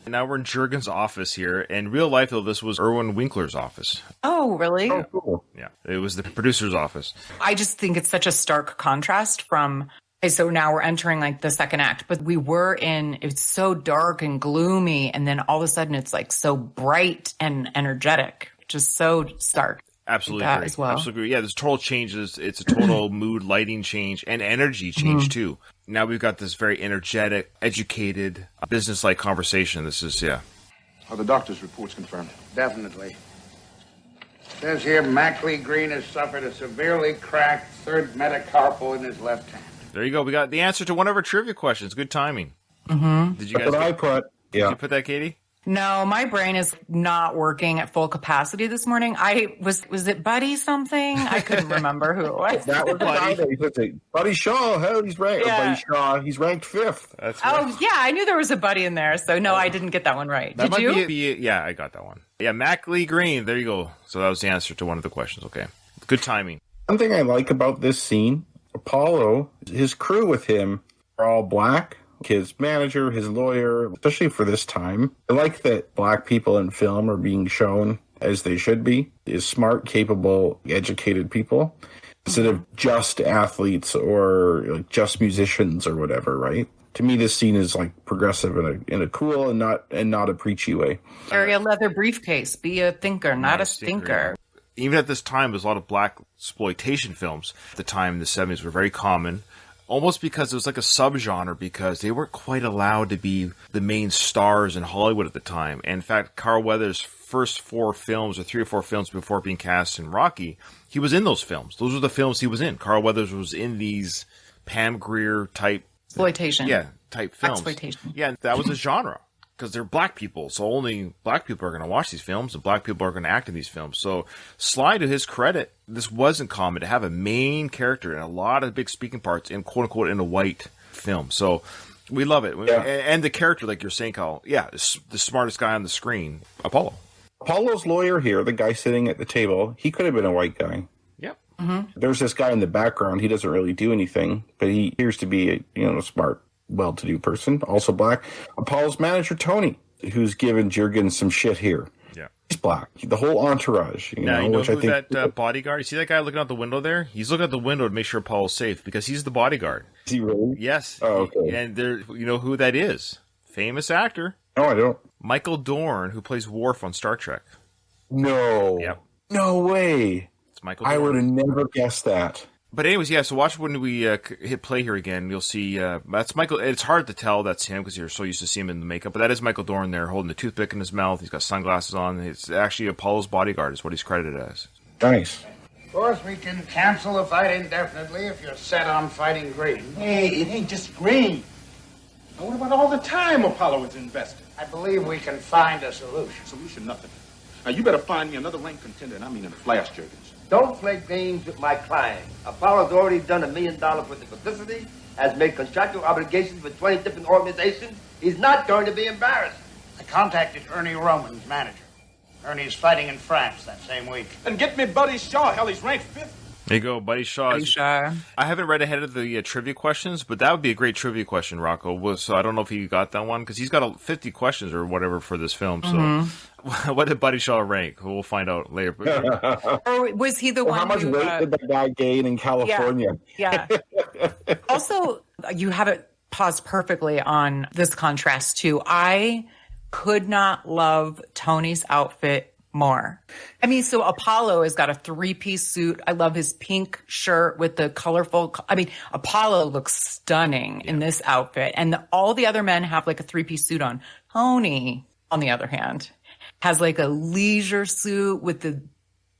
Now we're in Jurgen's office here. In real life, though, this was Erwin Winkler's office. Oh, really? Oh, cool. Yeah, it was the producer's office. I just think it's such a stark contrast from... So now we're entering like the second act, but it's so dark and gloomy. And then all of a sudden it's like so bright and energetic, just so stark. Absolutely agree. As well. Absolutely agree. Yeah, there's total changes. It's a total mood lighting change and energy change too. Now we've got this very energetic, educated, business-like conversation. This is, Are the doctor's reports confirmed? Definitely. Says here Mackley Green has suffered a severely cracked third metacarpal in his left hand. There you go. We got the answer to one of our trivia questions. Good timing. Did you guys? That's what I put. Yeah. Did you put that, Katie? No, my brain is not working at full capacity this morning. Was it Buddy something? I couldn't remember who it was. That was Buddy Shaw. How he's ranked? Yeah. Buddy Shaw. He's ranked 5th. That's right. Oh yeah, I knew there was a Buddy in there. So no, I didn't get that one right. That Did you? Yeah, I got that one. Yeah, Mackley Green. There you go. So that was the answer to one of the questions. Okay, good timing. One thing I like about this scene, Apollo, his crew with him are all black. His manager, his lawyer, especially for this time. I like that black people in film are being shown as they should be, as smart, capable, educated people, instead of just athletes or like just musicians or whatever, right? To me, this scene is like progressive in a cool and not a preachy way. Carry a leather briefcase. Be a thinker, not a stinker. Even at this time, there's a lot of black exploitation films. At the time, in the 70s, were very common. Almost because it was like a subgenre, because they weren't quite allowed to be the main stars in Hollywood at the time. And in fact, Carl Weathers' first 4 films, or 3 or 4 films before being cast in Rocky, he was in those films. Those were the films he was in. Carl Weathers was in these Pam Grier type exploitation. Yeah, type films. Exploitation. Yeah, that was a genre. because they're black people, so only black people are going to watch these films, and black people are going to act in these films. So Sly, to his credit, this wasn't common to have a main character and a lot of big speaking parts in quote unquote in a white film. So we love it, and the character, like you're saying, Kyle, the smartest guy on the screen, Apollo. Apollo's lawyer here, the guy sitting at the table, he could have been a white guy. Yep. Mm-hmm. There's this guy in the background. He doesn't really do anything, but he appears to be a smart, well-to-do person, also black. Apollo's manager, Tony, who's given Jurgens some shit here. Yeah. He's black. The whole entourage. You know who that bodyguard? You see that guy looking out the window there? He's looking out the window to make sure Apollo's safe because he's the bodyguard. Is he really? Yes. Oh, okay. And you know who that is? Famous actor. No, I don't. Michael Dorn, who plays Worf on Star Trek. No. Yep. No way. It's Michael Dorn. I would have never guessed that. But anyways, so watch when we hit play here again. You'll see that's Michael. It's hard to tell that's him because you're so used to seeing him in the makeup. But that is Michael Dorn there holding the toothpick in his mouth. He's got sunglasses on. It's actually Apollo's bodyguard is what he's credited as. Nice. Of course, we can cancel the fight indefinitely if you're set on fighting Green. Hey, it ain't just Green. Now, what about all the time Apollo is invested? I believe we can find a solution. Solution, nothing. Now, you better find me another ranked contender, and I mean in a flash, Jurgens. Don't play games with my client. Apollo's already done $1 million worth of publicity, has made contractual obligations with 20 different organizations. He's not going to be embarrassed. I contacted Ernie Roman's manager. Ernie's fighting in France that same week. And get me Buddy Shaw. Hell, he's ranked 5th. There you go, Buddy Shaw. I haven't read ahead of the trivia questions, but that would be a great trivia question, Rocco. So I don't know if he got that one, because he's got 50 questions or whatever for this film. So what did Buddy Shaw rank? We'll find out later. Or was he the one how much who, weight did the guy gain in California? Yeah. Also, you have it paused perfectly on this contrast, too. I could not love Tony's outfit more. I mean, so Apollo has got a 3-piece suit. I love his pink shirt with the colorful. Apollo looks stunning in this outfit. And all the other men have like a 3-piece suit on. Tony, on the other hand, has like a leisure suit with the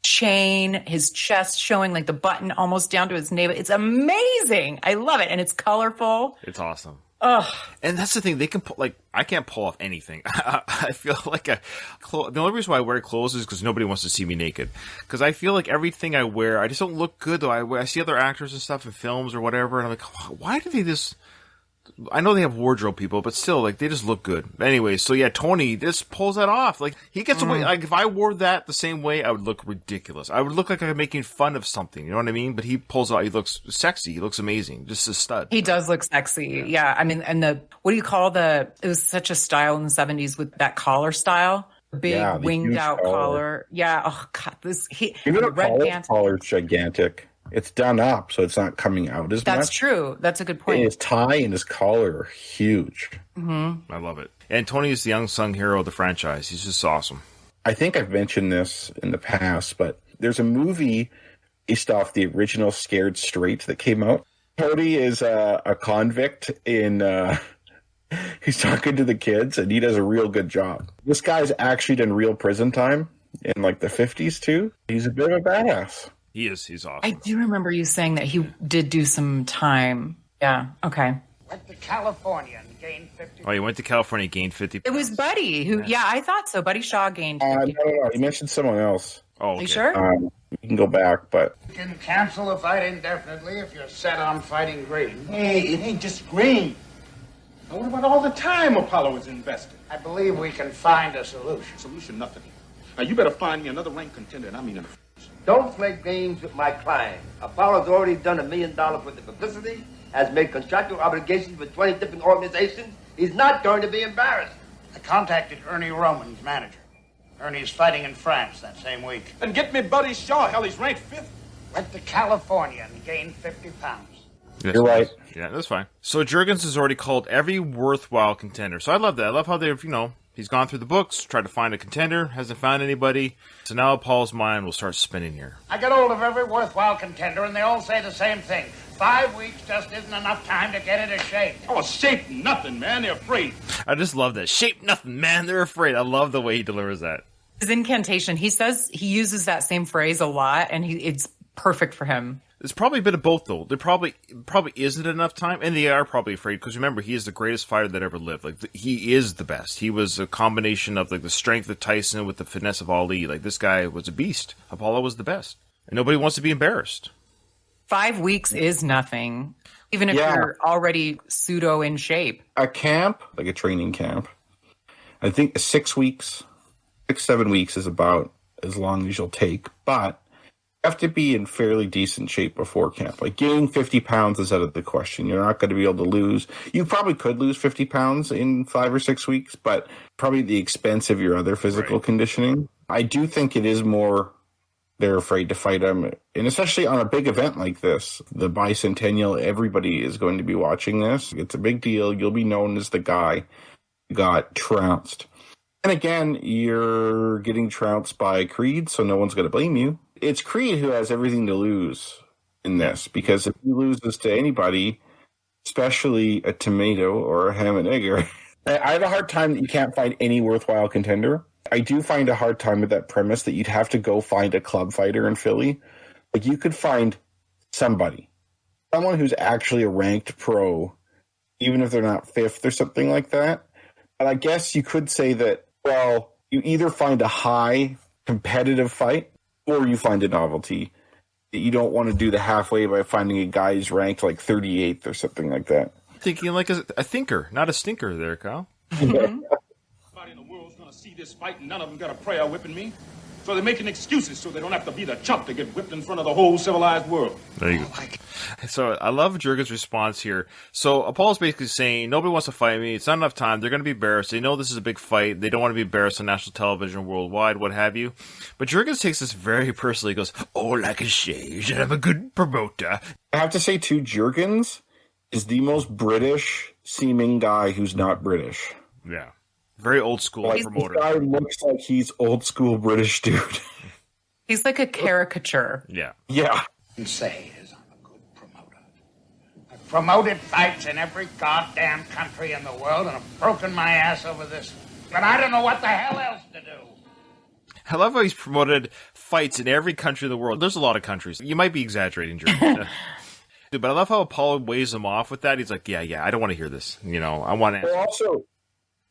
chain, his chest showing like the button almost down to his navel. It's amazing. I love it. And it's colorful. It's awesome. Ugh. And that's the thing. They can I can't pull off anything. I feel like the only reason why I wear clothes is because nobody wants to see me naked. Because I feel like everything I wear, I just don't look good though. I see other actors and stuff in films or whatever, and I'm like, why do they just? I know they have wardrobe people, but still, like, they just look good. Anyway, so yeah, Tony just pulls that off. Like, he gets away. Like, if I wore that the same way, I would look ridiculous. I would look like I'm making fun of something. You know what I mean? But he pulls it out. He looks sexy. He looks amazing. Just a stud. He does look sexy. Yeah. I mean, and what do you call it was such a style in the 70s with that collar style. Big winged out collar. Yeah. Oh God. The red collar's gigantic. It's done up, so it's not coming out as much. That's true. That's a good point. And his tie and his collar are huge. Mm-hmm. I love it. And Tony is the unsung hero of the franchise. He's just awesome. I think I've mentioned this in the past, but there's a movie based off the original Scared Straight that came out. Tony is a convict in... he's talking to the kids, and he does a real good job. This guy's actually done real prison time in, like, the 50s, too. He's a bit of a badass. He is. He's awesome. I do remember you saying that he did do some time. Yeah. Okay. Went to California and gained 50. Oh, he went to California and gained 50 pounds. It was Buddy who, I thought so. Buddy Shaw gained 50. No. He mentioned someone else. Oh, okay. You sure? You can go back, but... You can cancel the fight indefinitely if you're set on fighting Green. Hey, it ain't just Green. Now, what about all the time Apollo is invested? I believe we can find a solution. Solution, nothing. Now, you better find me another ranked contender, and I mean in a... Don't play games with my client. Apollo's already done $1 million worth of publicity, has made contractual obligations with 20 different organizations. He's not going to be embarrassed. I contacted Ernie Roman's manager. Ernie's fighting in France that same week. And get me Buddy Shaw. Hell, he's ranked 5th. Went to California and gained 50 pounds. Yes, you're right. Yeah, that's fine. So Jurgens has already called every worthwhile contender. So I love that. I love how they've, he's gone through the books, tried to find a contender, hasn't found anybody. So now Paul's mind will start spinning here. I get hold of every worthwhile contender, and they all say the same thing. 5 weeks just isn't enough time to get into shape. Oh, shape nothing, man. They're afraid. I just love that. Shape nothing, man. They're afraid. I love the way he delivers that. His incantation, he says he uses that same phrase a lot, and it's perfect for him. There's probably a bit of both, though. There probably isn't enough time, and they are probably afraid, because remember, he is the greatest fighter that ever lived. Like, he is the best. He was a combination of, like, the strength of Tyson with the finesse of Ali. Like, this guy was a beast. Apollo was the best. And nobody wants to be embarrassed. 5 weeks is nothing, even if you're already pseudo in shape. A camp, like a training camp, I think 6 weeks, 7 weeks is about as long as you'll take, but you have to be in fairly decent shape before camp. Like, gaining 50 pounds is out of the question. You're not going to be able to lose. You probably could lose 50 pounds in 5 or 6 weeks, but probably at the expense of your other physical conditioning. I do think it is more they're afraid to fight him. And especially on a big event like this, the bicentennial, everybody is going to be watching this. It's a big deal. You'll be known as the guy who got trounced. And again, you're getting trounced by Creed, so no one's going to blame you. It's Creed who has everything to lose in this, because if he loses to anybody, especially a tomato or a ham and egger, I have a hard time that you can't find any worthwhile contender. I do find a hard time with that premise that you'd have to go find a club fighter in Philly. Like, you could find somebody, someone who's actually a ranked pro, even if they're not fifth or something like that. And I guess you could say that, well, you either find a high competitive fight or you find a novelty. You don't want to do the halfway by finding a guy who's ranked like 38th or something like that. Thinking like a thinker, not a stinker there, Kyle. Nobody in the world's going to see this fight, and none of them got a prayer whipping me. So they're making excuses so they don't have to be the chump to get whipped in front of the whole civilized world. There you go. So I love Jurgen's response here. So Apollo's basically saying, nobody wants to fight me. It's not enough time. They're going to be embarrassed. They know this is a big fight. They don't want to be embarrassed on national television, worldwide, what have you. But Jurgens takes this very personally. He goes, all I can say is that I'm a good promoter. I have to say, too, Jurgens is the most British-seeming guy who's not British. Yeah. Very old school promoter. This guy looks like he's old school British dude. He's like a caricature. Yeah. Yeah. And say is I'm a good promoter. I've promoted fights in every goddamn country in the world, and I've broken my ass over this. But I don't know what the hell else to do. I love how he's promoted fights in every country in the world. There's a lot of countries. You might be exaggerating, Jurgens. But I love how Apollo weighs him off with that. He's like, yeah, I don't want to hear this. You know, I want to. Well, also,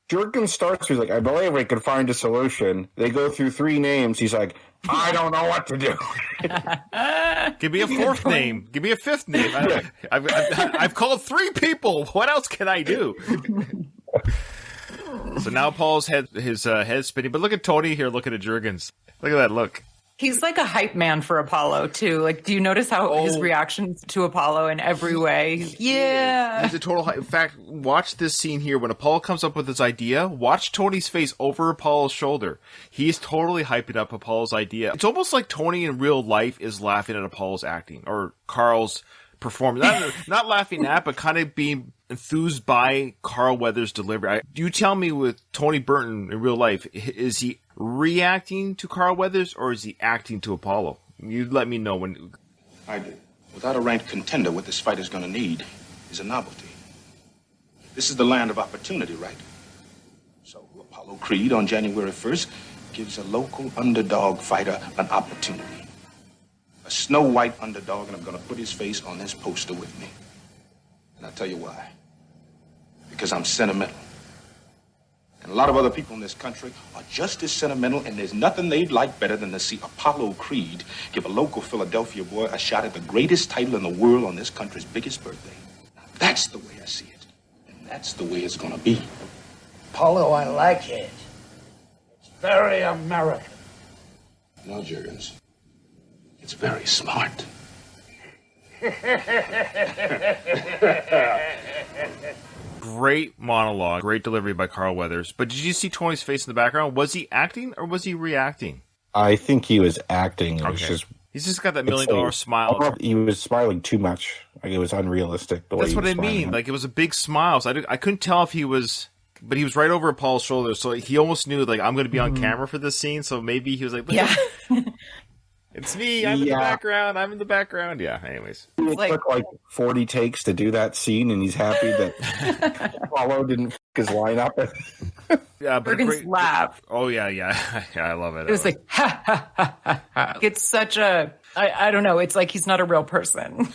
Jurgen starts with, like, I believe I could find a solution. They go through 3 names. He's like, I don't know what to do. Give me a 4th name. Give me a 5th name. I've called 3 people. What else can I do? So now Paul's head spinning. But look at Tony here looking at Jurgens. Look at that look. He's like a hype man for Apollo, too. Like, do you notice how his reactions to Apollo in every way? He's a total hype. In fact, watch this scene here. When Apollo comes up with his idea, watch Tony's face over Apollo's shoulder. He's totally hyping up Apollo's idea. It's almost like Tony in real life is laughing at Apollo's acting, or Carl's performance. Not laughing at, but kind of being enthused by Carl Weathers' delivery. You tell me, with Tony Burton in real life, is he reacting to Carl Weathers, or is he acting to Apollo? You let me know when. I do. Without a ranked contender, what this fight is going to need is a novelty. This is the land of opportunity, right? So Apollo Creed on January 1st gives a local underdog fighter an opportunity. A Snow White underdog, and I'm going to put his face on this poster with me. And I'll tell you why. Because I'm sentimental. And a lot of other people in this country are just as sentimental, and there's nothing they'd like better than to see Apollo Creed give a local Philadelphia boy a shot at the greatest title in the world on this country's biggest birthday. Now, that's the way I see it. And that's the way it's going to be. Apollo, I like it. It's very American. No, Jurgens. It's very smart. Great monologue, great delivery by Carl Weathers. But did you see Tony's face in the background? Was he acting or was he reacting? I think he was acting. He's just got that $1 million smile. He was smiling too much. Like, it was unrealistic. That's what I mean. Like, it was a big smile. So I couldn't tell if he was, but he was right over Paul's shoulder. So he almost knew, like, I'm going to be on camera for this scene. So maybe he was like, yeah. It's me. I'm in the background. I'm in the background. Yeah. Anyways, it took like 40 takes to do that scene, and he's happy that Apollo didn't f*** his line up. Yeah, but Jurgens laugh. Oh yeah. I love it. It was like, ha ha ha ha ha. It's such a I don't know. It's like he's not a real person.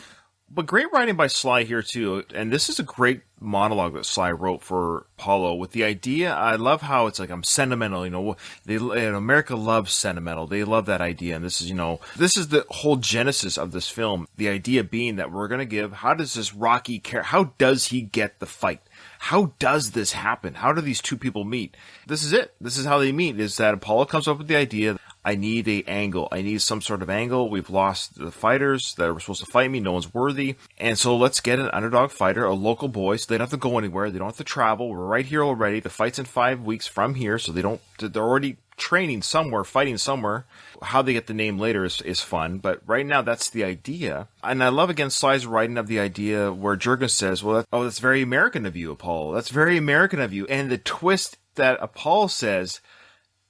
But great writing by Sly here too, and this is a great monologue that Sly wrote for Apollo with the idea. I love how it's like, I'm sentimental, America loves sentimental. They love that idea, and this is the whole genesis of this film. The idea being that we're going to how does this Rocky care? How does he get the fight? How does this happen? How do these two people meet? This is it. This is how they meet, is that Apollo comes up with the idea, I need a angle. I need some sort of angle. We've lost the fighters that were supposed to fight me. No one's worthy. And so let's get an underdog fighter, a local boy, so they don't have to go anywhere. They don't have to travel. We're right here already. The fight's in 5 weeks from here, so they're already training somewhere, fighting somewhere. How they get the name later is fun, but right now that's the idea. And I love, again, Sly's writing of the idea where Jurgen says, well, that's very American of you, Apollo. That's very American of you. And the twist that Apollo says,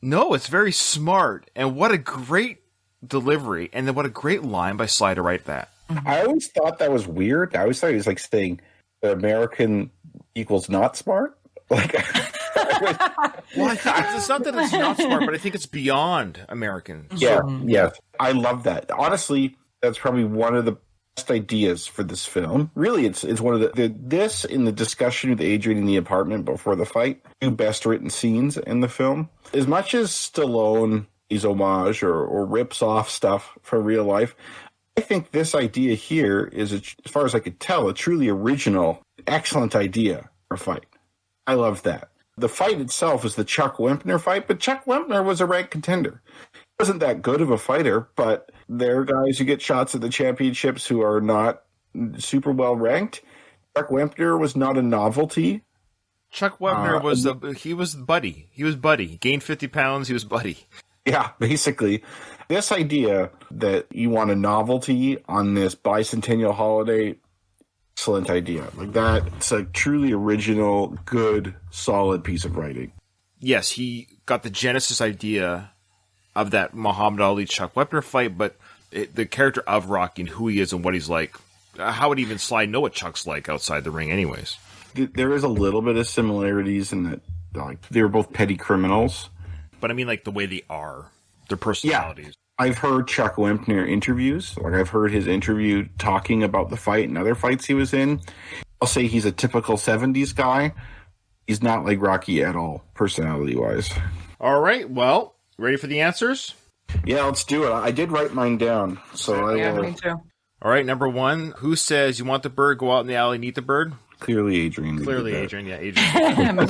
no, it's very smart. And what a great delivery. And then what a great line by Sly to write that. I always thought that was weird. I always thought he was like saying American equals not smart. Like, well, I think it's not that it's not smart, but I think it's beyond American. Yeah. I love that. Honestly, that's probably one of the best ideas for this film. Really, it's one of this in the discussion with Adrian in the apartment before the fight, two best written scenes in the film. As much as Stallone is homage or rips off stuff from real life, I think this idea here is, as far as I could tell, a truly original, excellent idea for a fight. I love that. The fight itself is the Chuck Wempner fight, but Chuck Wempner was a ranked contender. He wasn't that good of a fighter, but there are guys who get shots at the championships who are not super well ranked. Chuck Wempner was not a novelty. Chuck Wempner he was buddy. He was buddy. He gained 50 pounds. He was buddy. Yeah, basically. This idea that you want a novelty on this bicentennial holiday, excellent idea. Like that, it's a truly original, good, solid piece of writing. Yes, he got the genesis idea of that Muhammad Ali Chuck Wepner fight, but the character of Rocky and who he is and what he's like, how would even Sly know what Chuck's like outside the ring anyways? There is a little bit of similarities in that, like, they were both petty criminals. But I mean, like, the way they are, their personalities. Yeah. I've heard Chuck Wempner interviews. Like, I've heard his interview talking about the fight and other fights he was in. I'll say he's a typical 70s guy. He's not like Rocky at all, personality-wise. All right, well, ready for the answers? Yeah, let's do it. I did write mine down. So me too. All right, number one. Who says you want the bird, go out in the alley and eat the bird? Clearly Adrian. Clearly Adrian, yeah, Adrian.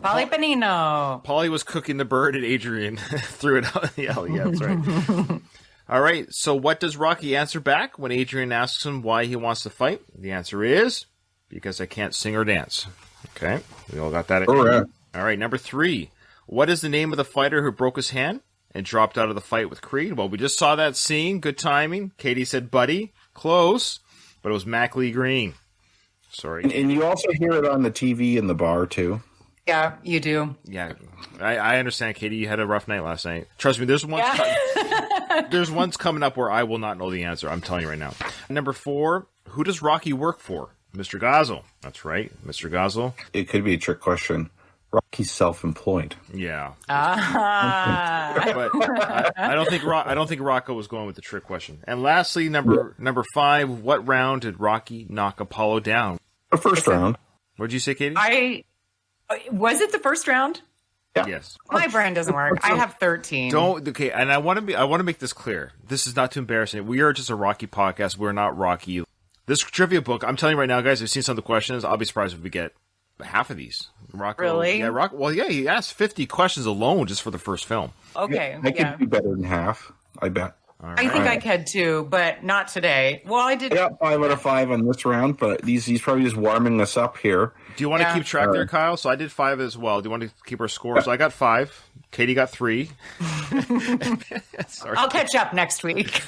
Polly Panino. Polly was cooking the bird and Adrian threw it out in the alley. Yeah, that's right. All right, so what does Rocky answer back when Adrian asks him why he wants to fight? The answer is, because I can't sing or dance. Okay, we all got that. All right, number three. What is the name of the fighter who broke his hand and dropped out of the fight with Creed? Well, we just saw that scene. Good timing. Katie said Buddy. Close. But it was Mac Lee Green. Sorry. And you also hear it on the TV in the bar, too. Yeah, you do. Yeah, I understand, Katie. You had a rough night last night. Trust me, there's one's coming up where I will not know the answer. I'm telling you right now. Number four, who does Rocky work for? Mr. Gazzo. That's right, Mr. Gazzo. It could be a trick question. Rocky's self-employed. Yeah. But Ah. I don't think Rocco was going with the trick question. And lastly, number five, what round did Rocky knock Apollo down? The first round. What did you say, Katie? Was it the first round? Yeah. Yes. My brain doesn't work. I have 13. Okay, and I want to make this clear. This is not too embarrassing. We are just a Rocky podcast. We're not Rocky. This trivia book, I'm telling you right now, guys, I've seen some of the questions. I'll be surprised if we get half of these. Rocco, really? Yeah, well, yeah, he asked 50 questions alone just for the first film. Okay. I could do better than half, I bet. I think I could too, but not today. Well, I did. I got 5 out of 5 on this round, but he's probably just warming us up here. Do you want to keep track there, Kyle? So I did 5 as well. Do you want to keep our score? So I got 5. Katie got 3. I'll catch up next week.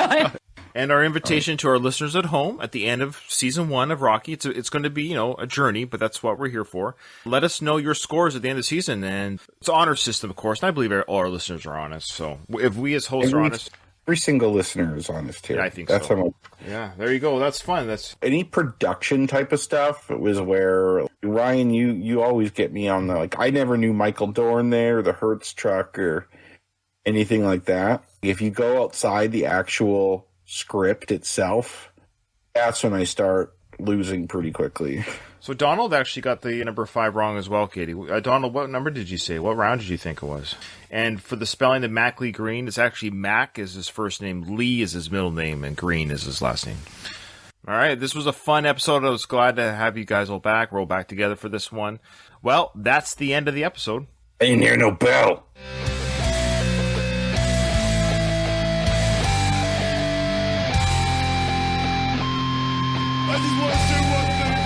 And our invitation to our listeners at home at the end of season 1 of Rocky, it's going to be, a journey, but that's what we're here for. Let us know your scores at the end of the season. And it's an honor system, of course. And I believe all our listeners are honest. So if we as hosts are honest. Every single listener is honest here. Yeah, I think that's so. How much. Yeah, there you go. That's fun. That's any production type of stuff. It was where Ryan, you always get me on the I never knew Michael Dorn there, the Hertz truck, or anything like that. If you go outside the actual script itself, that's when I start losing pretty quickly. So Donald actually got the number 5 wrong as well, Katie. Donald, what number did you say? What round did you think it was? And for the spelling of Mac Lee Green, it's actually Mac is his first name, Lee is his middle name, and Green is his last name. All right, this was a fun episode. I was glad to have you guys all back, roll back together for this one. Well, that's the end of the episode. Ain't hear no bell. I just want to say one thing.